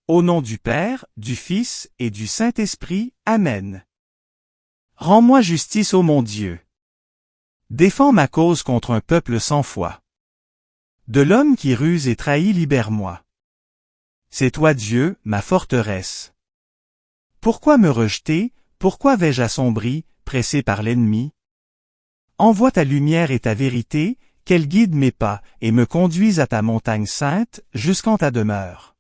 Au nom du Père, du Fils et du Saint-Esprit, Amen. Rends-moi justice, ô mon Dieu. Défends ma cause contre un peuple sans foi. De l'homme qui ruse et trahit, libère-moi. C'est toi Dieu, ma forteresse. Pourquoi me rejeter, pourquoi vais-je assombri, pressé par l'ennemi? Envoie ta lumière et ta vérité, qu'elle guide mes pas, et me conduise à ta montagne sainte, jusqu'en ta demeure.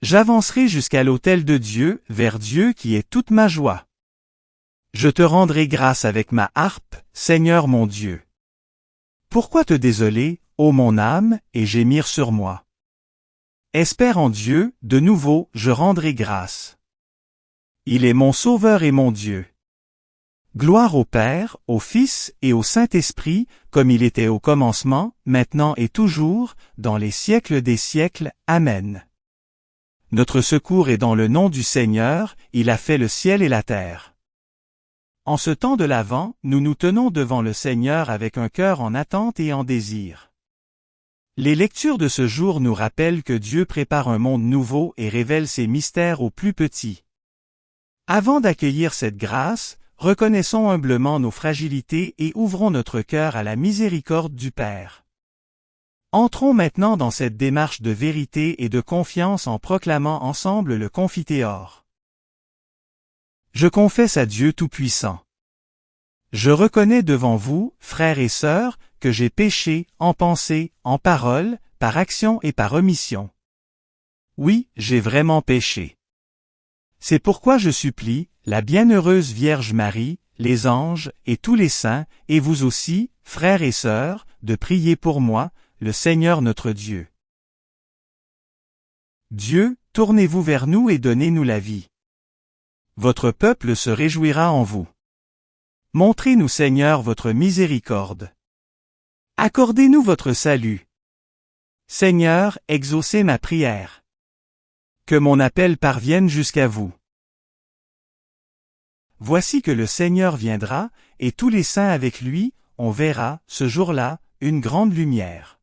J'avancerai jusqu'à l'autel de Dieu, vers Dieu qui est toute ma joie. Je te rendrai grâce avec ma harpe, Seigneur mon Dieu. Pourquoi te désoler, ô mon âme, et gémir sur moi? Espère en Dieu, de nouveau, je rendrai grâce. Il est mon Sauveur et mon Dieu. Gloire au Père, au Fils et au Saint-Esprit, comme il était au commencement, maintenant et toujours, dans les siècles des siècles. Amen. Notre secours est dans le nom du Seigneur, il a fait le ciel et la terre. En ce temps de l'Avent, nous nous tenons devant le Seigneur avec un cœur en attente et en désir. Les lectures de ce jour nous rappellent que Dieu prépare un monde nouveau et révèle ses mystères aux plus petits. Avant d'accueillir cette grâce, reconnaissons humblement nos fragilités et ouvrons notre cœur à la miséricorde du Père. Entrons maintenant dans cette démarche de vérité et de confiance en proclamant ensemble le Confiteor. Je confesse à Dieu Tout-Puissant. Je reconnais devant vous, frères et sœurs, que j'ai péché, en pensée, en parole, par action et par omission. Oui, j'ai vraiment péché. C'est pourquoi je supplie, la bienheureuse Vierge Marie, les anges, et tous les saints, et vous aussi, frères et sœurs, de prier pour moi, le Seigneur notre Dieu. Dieu, tournez-vous vers nous et donnez-nous la vie. Votre peuple se réjouira en vous. Montrez-nous, Seigneur, votre miséricorde. Accordez-nous votre salut. Seigneur, exaucez ma prière. Que mon appel parvienne jusqu'à vous. Voici que le Seigneur viendra, et tous les saints avec lui, on verra, ce jour-là, une grande lumière.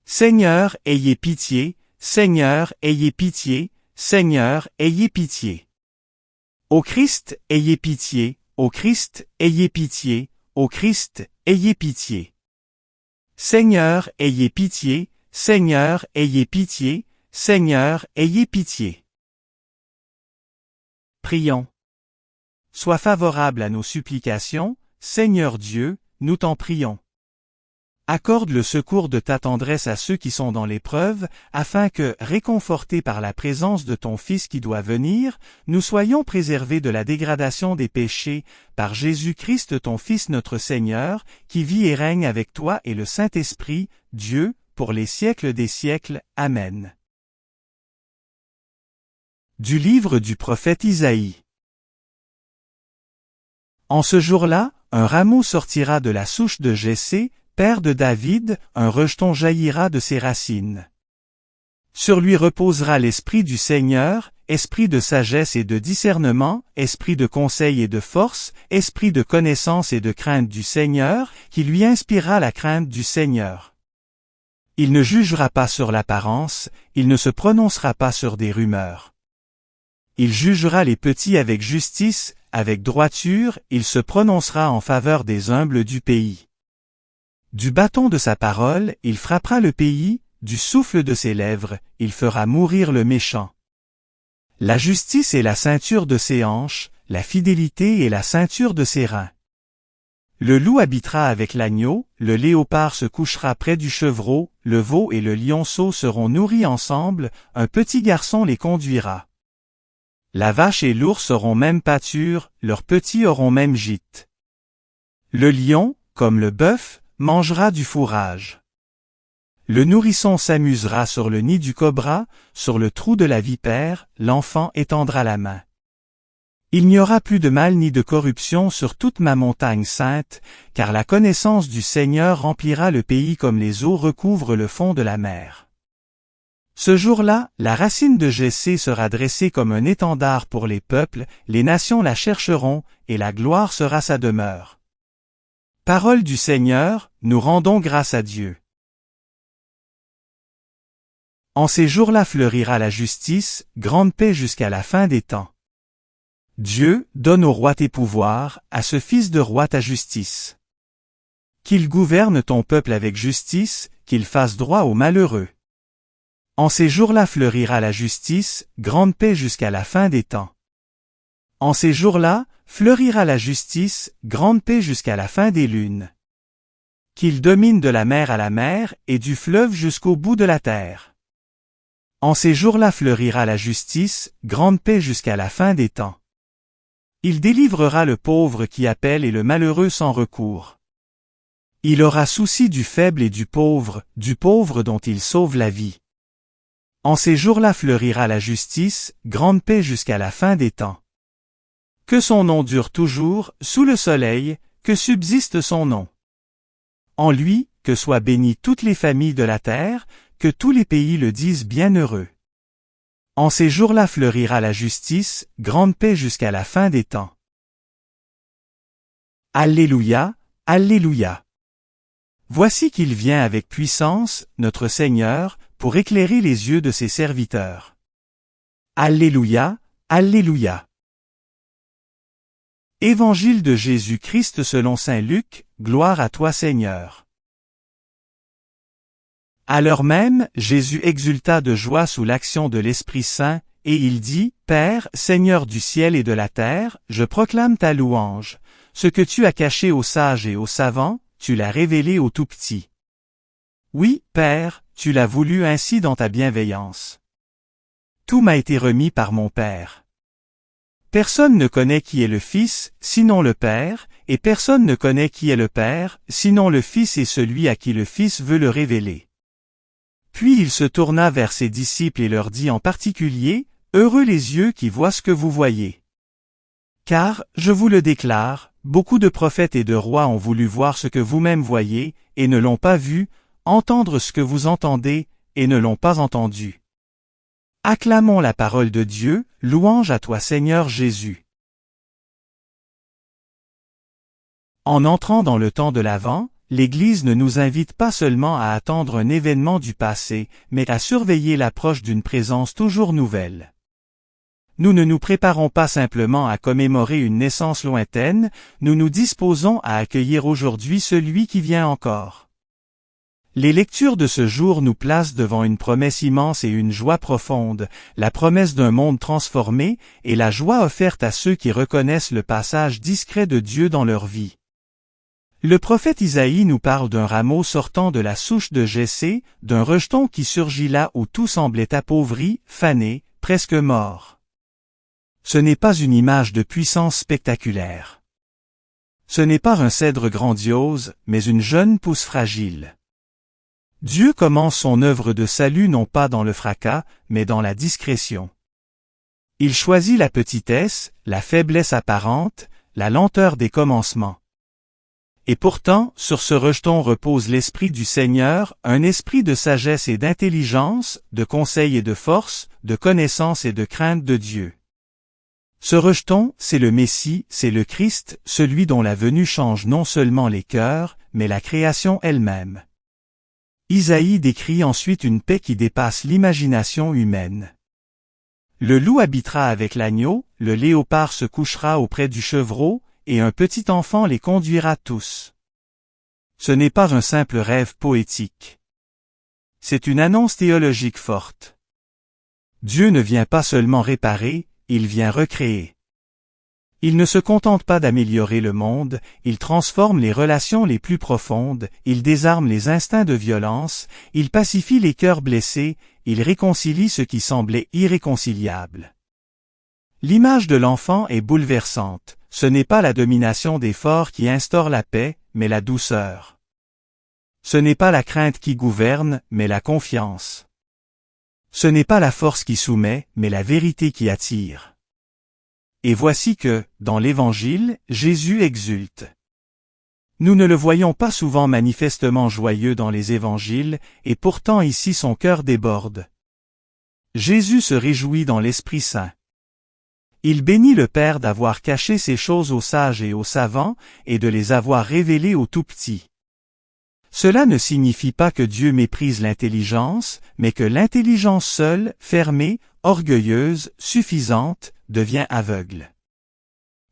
Seigneur, ayez pitié, Seigneur, ayez pitié, Seigneur, ayez pitié. Ô Christ, ayez pitié, ô Christ, ayez pitié, ô Christ, ayez pitié. Seigneur, ayez pitié, Seigneur, ayez pitié, Seigneur, ayez pitié. Prions. Sois favorable à nos supplications, Seigneur Dieu, nous t'en prions. Accorde le secours de ta tendresse à ceux qui sont dans l'épreuve, afin que, réconfortés par la présence de ton Fils qui doit venir, nous soyons préservés de la dégradation des péchés, par Jésus-Christ ton Fils notre Seigneur, qui vit et règne avec toi et le Saint-Esprit, Dieu, pour les siècles des siècles. Amen. Du livre du prophète Isaïe. En ce jour-là, un rameau sortira de la souche de Jessé, père de David, un rejeton jaillira de ses racines. Sur lui reposera l'esprit du Seigneur, esprit de sagesse et de discernement, esprit de conseil et de force, esprit de connaissance et de crainte du Seigneur, qui lui inspirera la crainte du Seigneur. Il ne jugera pas sur l'apparence, il ne se prononcera pas sur des rumeurs. Il jugera les petits avec justice, avec droiture, il se prononcera en faveur des humbles du pays. Du bâton de sa parole, il frappera le pays, du souffle de ses lèvres, il fera mourir le méchant. La justice est la ceinture de ses hanches, la fidélité est la ceinture de ses reins. Le loup habitera avec l'agneau, le léopard se couchera près du chevreau, le veau et le lionceau seront nourris ensemble, un petit garçon les conduira. La vache et l'ours auront même pâture, leurs petits auront même gîte. Le lion, comme le bœuf, mangera du fourrage. Le nourrisson s'amusera sur le nid du cobra, sur le trou de la vipère, l'enfant étendra la main. Il n'y aura plus de mal ni de corruption sur toute ma montagne sainte, car la connaissance du Seigneur remplira le pays comme les eaux recouvrent le fond de la mer. Ce jour-là, la racine de Jessé sera dressée comme un étendard pour les peuples, les nations la chercheront, et la gloire sera sa demeure. Parole du Seigneur, nous rendons grâce à Dieu. En ces jours-là fleurira la justice, grande paix jusqu'à la fin des temps. Dieu, donne au roi tes pouvoirs, à ce fils de roi ta justice. Qu'il gouverne ton peuple avec justice, qu'il fasse droit aux malheureux. En ces jours-là fleurira la justice, grande paix jusqu'à la fin des temps. En ces jours-là, fleurira la justice, grande paix jusqu'à la fin des lunes. Qu'il domine de la mer à la mer, et du fleuve jusqu'au bout de la terre. En ces jours-là fleurira la justice, grande paix jusqu'à la fin des temps. Il délivrera le pauvre qui appelle et le malheureux sans recours. Il aura souci du faible et du pauvre dont il sauve la vie. En ces jours-là fleurira la justice, grande paix jusqu'à la fin des temps. Que son nom dure toujours, sous le soleil, que subsiste son nom. En lui, que soient bénies toutes les familles de la terre, que tous les pays le disent bienheureux. En ces jours-là fleurira la justice, grande paix jusqu'à la fin des temps. Alléluia, Alléluia. Voici qu'il vient avec puissance, notre Seigneur, pour éclairer les yeux de ses serviteurs. Alléluia, Alléluia. Évangile de Jésus-Christ selon saint Luc, gloire à toi Seigneur. À l'heure même, Jésus exulta de joie sous l'action de l'Esprit Saint, et il dit, Père, Seigneur du ciel et de la terre, je proclame ta louange. Ce que tu as caché aux sages et aux savants, tu l'as révélé aux tout-petits. Oui, Père, tu l'as voulu ainsi dans ta bienveillance. Tout m'a été remis par mon Père. Personne ne connaît qui est le Fils, sinon le Père, et personne ne connaît qui est le Père, sinon le Fils et celui à qui le Fils veut le révéler. Puis il se tourna vers ses disciples et leur dit en particulier, Heureux les yeux qui voient ce que vous voyez. Car, je vous le déclare, beaucoup de prophètes et de rois ont voulu voir ce que vous-même voyez, et ne l'ont pas vu, entendre ce que vous entendez, et ne l'ont pas entendu. Acclamons la parole de Dieu, louange à toi Seigneur Jésus. En entrant dans le temps de l'Avent, l'Église ne nous invite pas seulement à attendre un événement du passé, mais à surveiller l'approche d'une présence toujours nouvelle. Nous ne nous préparons pas simplement à commémorer une naissance lointaine, nous nous disposons à accueillir aujourd'hui celui qui vient encore. Les lectures de ce jour nous placent devant une promesse immense et une joie profonde, la promesse d'un monde transformé et la joie offerte à ceux qui reconnaissent le passage discret de Dieu dans leur vie. Le prophète Isaïe nous parle d'un rameau sortant de la souche de Jessé, d'un rejeton qui surgit là où tout semblait appauvri, fané, presque mort. Ce n'est pas une image de puissance spectaculaire. Ce n'est pas un cèdre grandiose, mais une jeune pousse fragile. Dieu commence son œuvre de salut non pas dans le fracas, mais dans la discrétion. Il choisit la petitesse, la faiblesse apparente, la lenteur des commencements. Et pourtant, sur ce rejeton repose l'Esprit du Seigneur, un esprit de sagesse et d'intelligence, de conseil et de force, de connaissance et de crainte de Dieu. Ce rejeton, c'est le Messie, c'est le Christ, celui dont la venue change non seulement les cœurs, mais la création elle-même. Isaïe décrit ensuite une paix qui dépasse l'imagination humaine. Le loup habitera avec l'agneau, le léopard se couchera auprès du chevreau, et un petit enfant les conduira tous. Ce n'est pas un simple rêve poétique. C'est une annonce théologique forte. Dieu ne vient pas seulement réparer, il vient recréer. Il ne se contente pas d'améliorer le monde, il transforme les relations les plus profondes, il désarme les instincts de violence, il pacifie les cœurs blessés, il réconcilie ce qui semblait irréconciliable. L'image de l'enfant est bouleversante, ce n'est pas la domination des forts qui instaure la paix, mais la douceur. Ce n'est pas la crainte qui gouverne, mais la confiance. Ce n'est pas la force qui soumet, mais la vérité qui attire. Et voici que, dans l'Évangile, Jésus exulte. Nous ne le voyons pas souvent manifestement joyeux dans les évangiles, et pourtant ici son cœur déborde. Jésus se réjouit dans l'Esprit Saint. Il bénit le Père d'avoir caché ces choses aux sages et aux savants, et de les avoir révélées aux tout-petits. Cela ne signifie pas que Dieu méprise l'intelligence, mais que l'intelligence seule, fermée, orgueilleuse, suffisante, devient aveugle.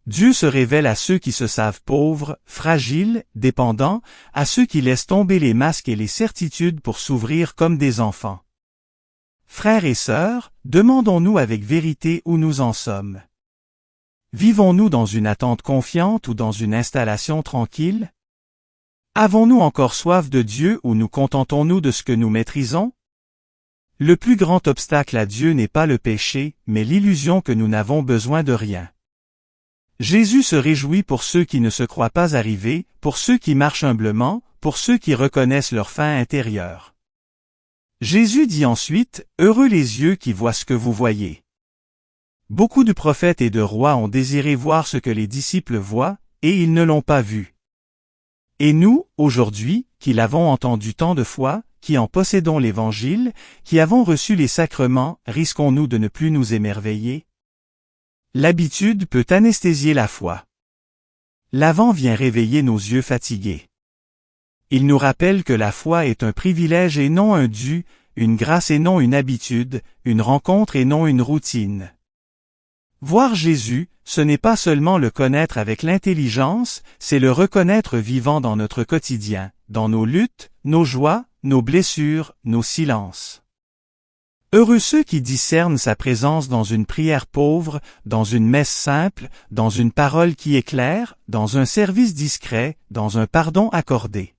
Dieu se révèle à ceux qui se savent pauvres, fragiles, dépendants, à ceux qui laissent tomber les masques et les certitudes pour s'ouvrir comme des enfants. Frères et sœurs, demandons-nous avec vérité où nous en sommes. Vivons-nous dans une attente confiante ou dans une installation tranquille? Avons-nous encore soif de Dieu ou nous contentons-nous de ce que nous maîtrisons? Le plus grand obstacle à Dieu n'est pas le péché, mais l'illusion que nous n'avons besoin de rien. Jésus se réjouit pour ceux qui ne se croient pas arrivés, pour ceux qui marchent humblement, pour ceux qui reconnaissent leur faim intérieure. Jésus dit ensuite, « Heureux les yeux qui voient ce que vous voyez. » Beaucoup de prophètes et de rois ont désiré voir ce que les disciples voient, et ils ne l'ont pas vu. Et nous, aujourd'hui, qui l'avons entendu tant de fois, qui en possédons l'Évangile, qui avons reçu les sacrements, risquons-nous de ne plus nous émerveiller? L'habitude peut anesthésier la foi. L'Avent vient réveiller nos yeux fatigués. Il nous rappelle que la foi est un privilège et non un dû, une grâce et non une habitude, une rencontre et non une routine. Voir Jésus, ce n'est pas seulement le connaître avec l'intelligence, c'est le reconnaître vivant dans notre quotidien, dans nos luttes, nos joies, nos blessures, nos silences. Heureux ceux qui discernent sa présence dans une prière pauvre, dans une messe simple, dans une parole qui éclaire, dans un service discret, dans un pardon accordé.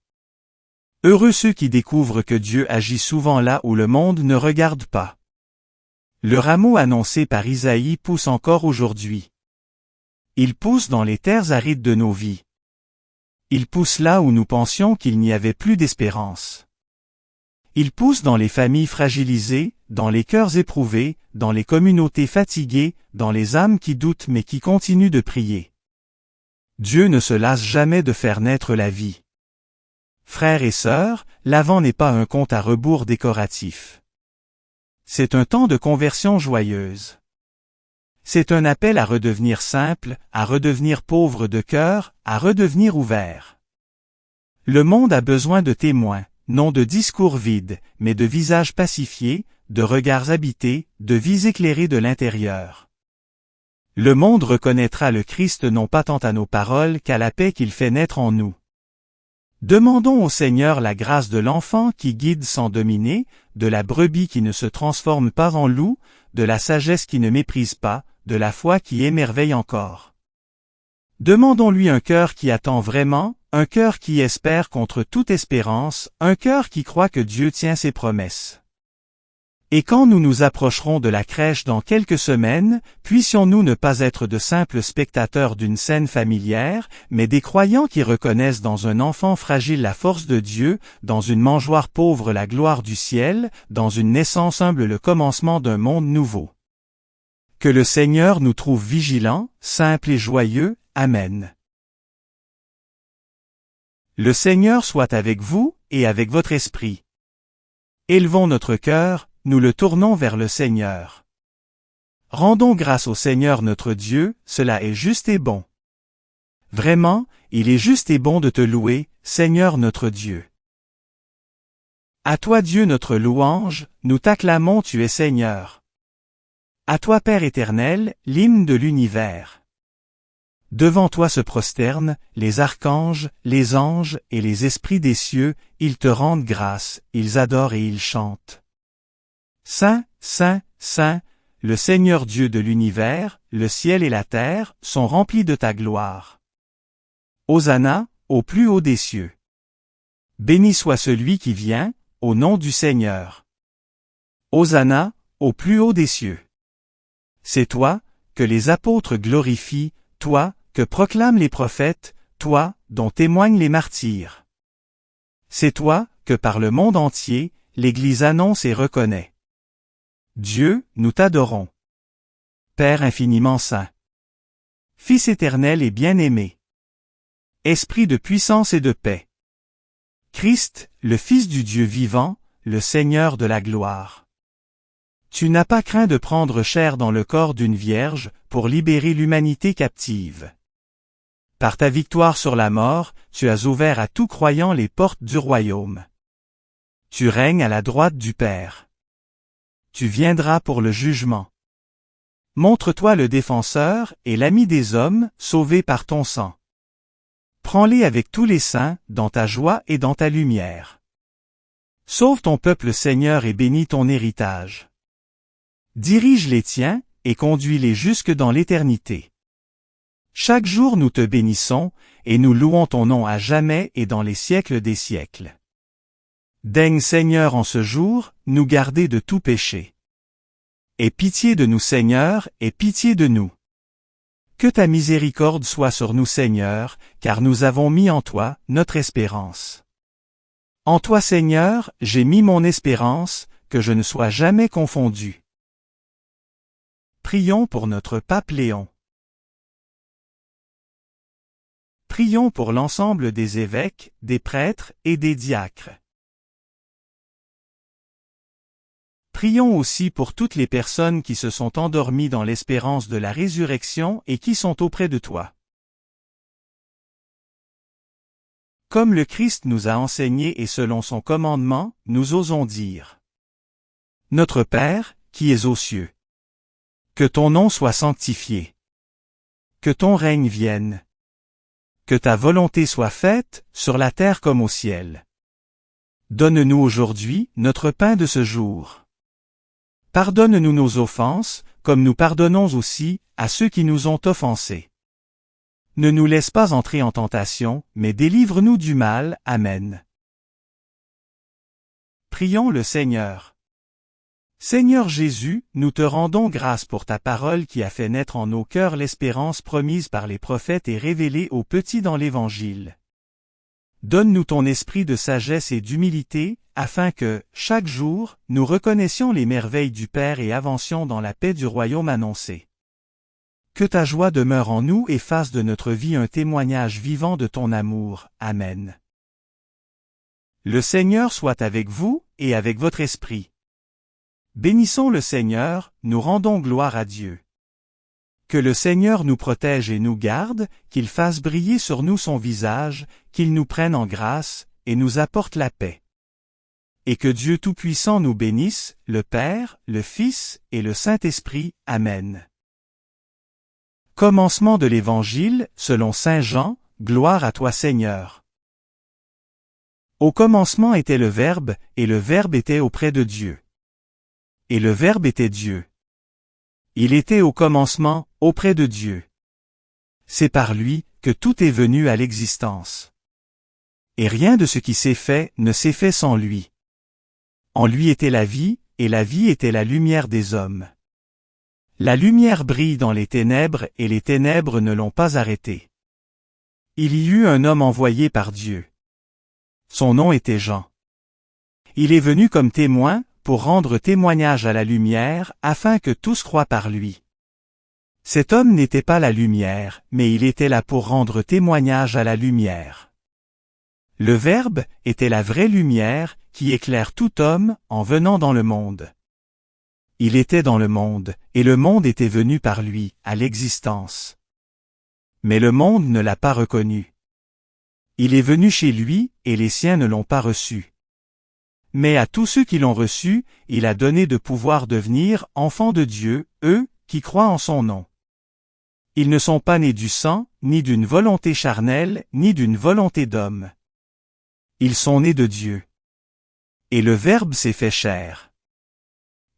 Heureux ceux qui découvrent que Dieu agit souvent là où le monde ne regarde pas. Le rameau annoncé par Isaïe pousse encore aujourd'hui. Il pousse dans les terres arides de nos vies. Il pousse là où nous pensions qu'il n'y avait plus d'espérance. Il pousse dans les familles fragilisées, dans les cœurs éprouvés, dans les communautés fatiguées, dans les âmes qui doutent mais qui continuent de prier. Dieu ne se lasse jamais de faire naître la vie. Frères et sœurs, l'Avent n'est pas un compte à rebours décoratif. C'est un temps de conversion joyeuse. C'est un appel à redevenir simple, à redevenir pauvre de cœur, à redevenir ouvert. Le monde a besoin de témoins, non de discours vides, mais de visages pacifiés, de regards habités, de vies éclairées de l'intérieur. Le monde reconnaîtra le Christ non pas tant à nos paroles qu'à la paix qu'il fait naître en nous. Demandons au Seigneur la grâce de l'enfant qui guide sans dominer, de la brebis qui ne se transforme pas en loup, de la sagesse qui ne méprise pas, de la foi qui émerveille encore. Demandons-lui un cœur qui attend vraiment, un cœur qui espère contre toute espérance, un cœur qui croit que Dieu tient ses promesses. Et quand nous nous approcherons de la crèche dans quelques semaines, puissions-nous ne pas être de simples spectateurs d'une scène familière, mais des croyants qui reconnaissent dans un enfant fragile la force de Dieu, dans une mangeoire pauvre la gloire du ciel, dans une naissance humble le commencement d'un monde nouveau. Que le Seigneur nous trouve vigilants, simples et joyeux. Amen. Le Seigneur soit avec vous, et avec votre esprit. Élevons notre cœur, nous le tournons vers le Seigneur. Rendons grâce au Seigneur notre Dieu, cela est juste et bon. Vraiment, il est juste et bon de te louer, Seigneur notre Dieu. À toi Dieu notre louange, nous t'acclamons tu es Seigneur. À toi Père éternel, l'hymne de l'univers. Devant toi se prosternent, les archanges, les anges et les esprits des cieux, ils te rendent grâce, ils adorent et ils chantent. Saint, Saint, Saint, le Seigneur Dieu de l'univers, le ciel et la terre, sont remplis de ta gloire. Hosanna, au plus haut des cieux. Béni soit celui qui vient, au nom du Seigneur. Hosanna, au plus haut des cieux. C'est toi, que les apôtres glorifient, toi, que proclament les prophètes, toi, dont témoignent les martyrs. C'est toi, que par le monde entier, l'Église annonce et reconnaît. Dieu, nous t'adorons. Père infiniment saint. Fils éternel et bien-aimé. Esprit de puissance et de paix. Christ, le Fils du Dieu vivant, le Seigneur de la gloire. Tu n'as pas craint de prendre chair dans le corps d'une vierge, pour libérer l'humanité captive. Par ta victoire sur la mort, tu as ouvert à tout croyant les portes du royaume. Tu règnes à la droite du Père. Tu viendras pour le jugement. Montre-toi le défenseur et l'ami des hommes, sauvés par ton sang. Prends-les avec tous les saints, dans ta joie et dans ta lumière. Sauve ton peuple Seigneur et bénis ton héritage. Dirige les tiens, et conduis-les jusque dans l'éternité. Chaque jour nous te bénissons, et nous louons ton nom à jamais et dans les siècles des siècles. Daigne Seigneur en ce jour, nous garder de tout péché. Aie pitié de nous Seigneur, aie pitié de nous. Que ta miséricorde soit sur nous Seigneur, car nous avons mis en toi notre espérance. En toi Seigneur, j'ai mis mon espérance, que je ne sois jamais confondu. Prions pour notre pape Léon. Prions pour l'ensemble des évêques, des prêtres et des diacres. Prions aussi pour toutes les personnes qui se sont endormies dans l'espérance de la résurrection et qui sont auprès de toi. Comme le Christ nous a enseigné et selon son commandement, nous osons dire: Notre Père, qui es aux cieux. Que ton nom soit sanctifié. Que ton règne vienne. Que ta volonté soit faite, sur la terre comme au ciel. Donne-nous aujourd'hui notre pain de ce jour. Pardonne-nous nos offenses, comme nous pardonnons aussi à ceux qui nous ont offensés. Ne nous laisse pas entrer en tentation, mais délivre-nous du mal. Amen. Prions le Seigneur. Seigneur Jésus, nous te rendons grâce pour ta parole qui a fait naître en nos cœurs l'espérance promise par les prophètes et révélée aux petits dans l'Évangile. Donne-nous ton esprit de sagesse et d'humilité, afin que, chaque jour, nous reconnaissions les merveilles du Père et avancions dans la paix du royaume annoncé. Que ta joie demeure en nous et fasse de notre vie un témoignage vivant de ton amour. Amen. Le Seigneur soit avec vous, et avec votre esprit. Bénissons le Seigneur, nous rendons gloire à Dieu. Que le Seigneur nous protège et nous garde, qu'il fasse briller sur nous son visage, qu'il nous prenne en grâce, et nous apporte la paix. Et que Dieu Tout-Puissant nous bénisse, le Père, le Fils et le Saint-Esprit. Amen. Commencement de l'Évangile, selon saint Jean, gloire à toi Seigneur. Au commencement était le Verbe, et le Verbe était auprès de Dieu. Et le Verbe était Dieu. Il était au commencement, auprès de Dieu. C'est par lui que tout est venu à l'existence. Et rien de ce qui s'est fait ne s'est fait sans lui. En lui était la vie, et la vie était la lumière des hommes. La lumière brille dans les ténèbres et les ténèbres ne l'ont pas arrêtée. Il y eut un homme envoyé par Dieu. Son nom était Jean. Il est venu comme témoin, pour rendre témoignage à la lumière, afin que tous croient par lui. Cet homme n'était pas la lumière, mais il était là pour rendre témoignage à la lumière. Le Verbe était la vraie lumière, qui éclaire tout homme, en venant dans le monde. Il était dans le monde, et le monde était venu par lui, à l'existence. Mais le monde ne l'a pas reconnu. Il est venu chez lui, et les siens ne l'ont pas reçu. Mais à tous ceux qui l'ont reçu, il a donné de pouvoir devenir enfants de Dieu, eux, qui croient en son nom. Ils ne sont pas nés du sang, ni d'une volonté charnelle, ni d'une volonté d'homme. Ils sont nés de Dieu. Et le Verbe s'est fait chair.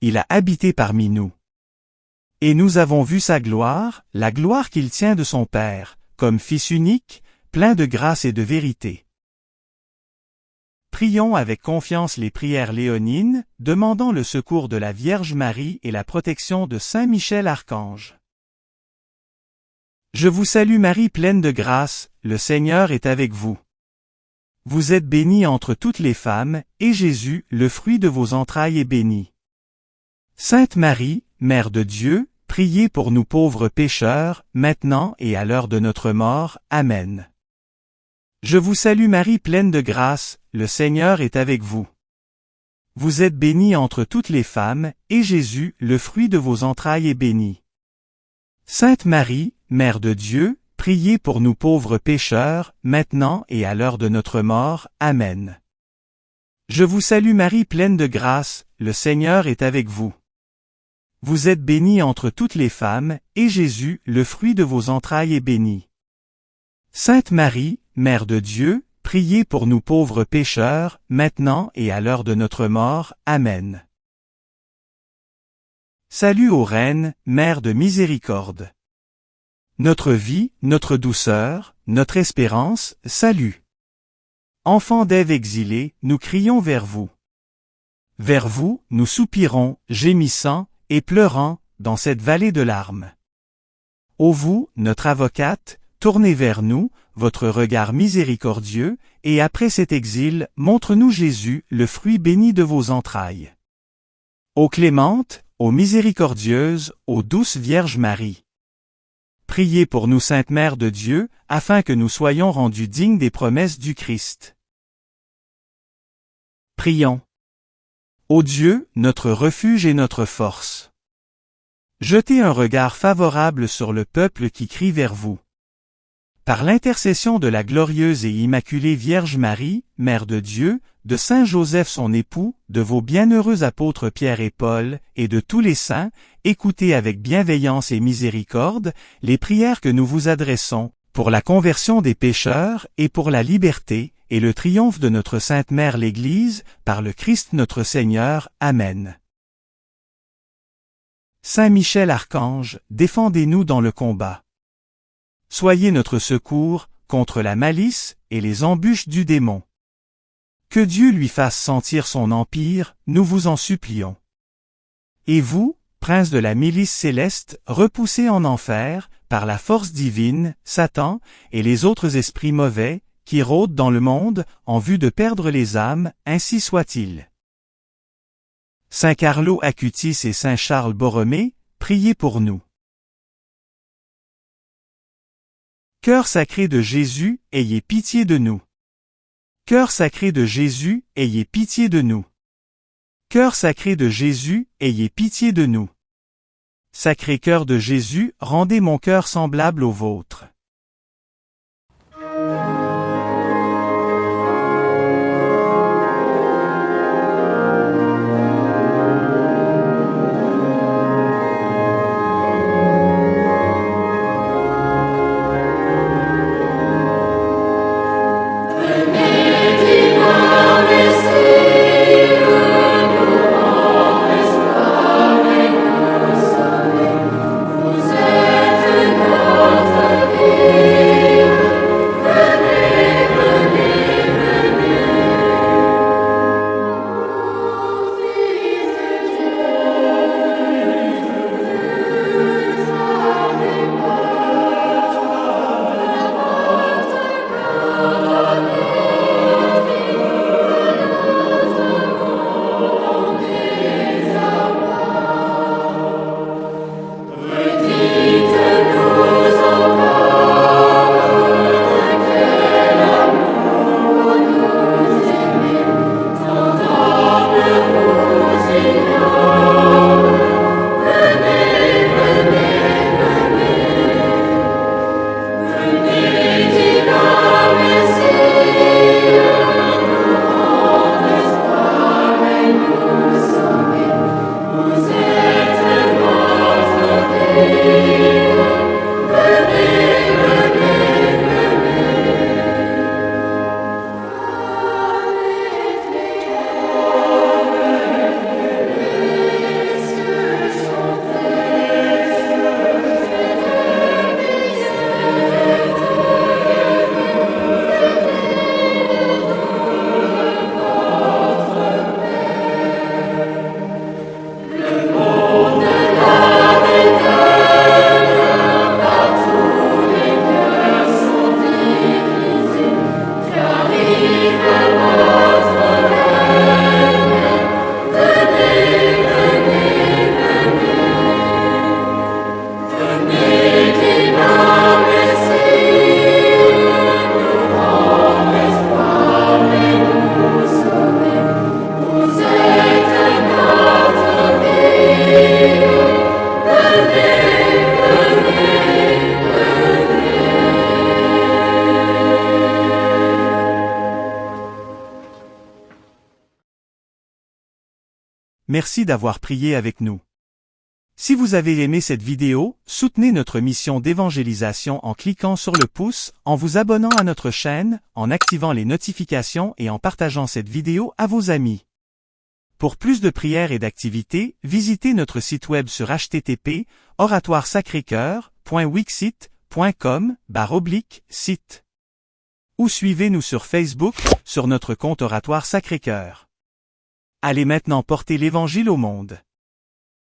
Il a habité parmi nous. Et nous avons vu sa gloire, la gloire qu'il tient de son Père, comme Fils unique, plein de grâce et de vérité. Prions avec confiance les prières léonines, demandant le secours de la Vierge Marie et la protection de Saint Michel Archange. Je vous salue Marie pleine de grâce, le Seigneur est avec vous. Vous êtes bénie entre toutes les femmes, et Jésus, le fruit de vos entrailles, est béni. Sainte Marie, Mère de Dieu, priez pour nous pauvres pécheurs, maintenant et à l'heure de notre mort. Amen. Je vous salue Marie pleine de grâce, le Seigneur est avec vous. Vous êtes bénie entre toutes les femmes, et Jésus, le fruit de vos entrailles, est béni. Sainte Marie, Mère de Dieu, priez pour nous pauvres pécheurs, maintenant et à l'heure de notre mort. Amen. Je vous salue Marie pleine de grâce, le Seigneur est avec vous. Vous êtes bénie entre toutes les femmes, et Jésus, le fruit de vos entrailles, est béni. Sainte Marie, Mère de Dieu, priez pour nous pauvres pécheurs, maintenant et à l'heure de notre mort. Amen. Salut ô Reine, Mère de miséricorde. Notre vie, notre douceur, notre espérance, salut. Enfants d'Ève exilés, nous crions vers vous. Vers vous, nous soupirons, gémissant, et pleurant, dans cette vallée de larmes. Ô vous, notre avocate, tournez vers nous, votre regard miséricordieux, et après cet exil, montre-nous Jésus, le fruit béni de vos entrailles. Ô clémente, ô miséricordieuse, ô douce Vierge Marie. Priez pour nous Sainte Mère de Dieu, afin que nous soyons rendus dignes des promesses du Christ. Prions. Ô Dieu, notre refuge et notre force. Jetez un regard favorable sur le peuple qui crie vers vous. Par l'intercession de la glorieuse et immaculée Vierge Marie, Mère de Dieu, de Saint Joseph son époux, de vos bienheureux apôtres Pierre et Paul, et de tous les saints, écoutez avec bienveillance et miséricorde les prières que nous vous adressons, pour la conversion des pécheurs et pour la liberté, et le triomphe de notre Sainte Mère l'Église, par le Christ notre Seigneur. Amen. Saint Michel Archange, défendez-nous dans le combat. Soyez notre secours contre la malice et les embûches du démon. Que Dieu lui fasse sentir son empire, nous vous en supplions. Et vous, prince de la milice céleste, repoussez en enfer, par la force divine, Satan et les autres esprits mauvais, qui rôdent dans le monde, en vue de perdre les âmes, ainsi soit-il. Saint Carlo Acutis et Saint Charles Borromée, priez pour nous. Cœur sacré de Jésus, ayez pitié de nous. Cœur sacré de Jésus, ayez pitié de nous. Cœur sacré de Jésus, ayez pitié de nous. Sacré cœur de Jésus, rendez mon cœur semblable au vôtre. Merci d'avoir prié avec nous. Si vous avez aimé cette vidéo, soutenez notre mission d'évangélisation en cliquant sur le pouce, en vous abonnant à notre chaîne, en activant les notifications et en partageant cette vidéo à vos amis. Pour plus de prières et d'activités, visitez notre site web sur http://oratoiresacrécoeur.wixsite.com/site. Ou suivez-nous sur Facebook, sur notre compte Oratoire Sacré-Cœur. Allez maintenant porter l'Évangile au monde.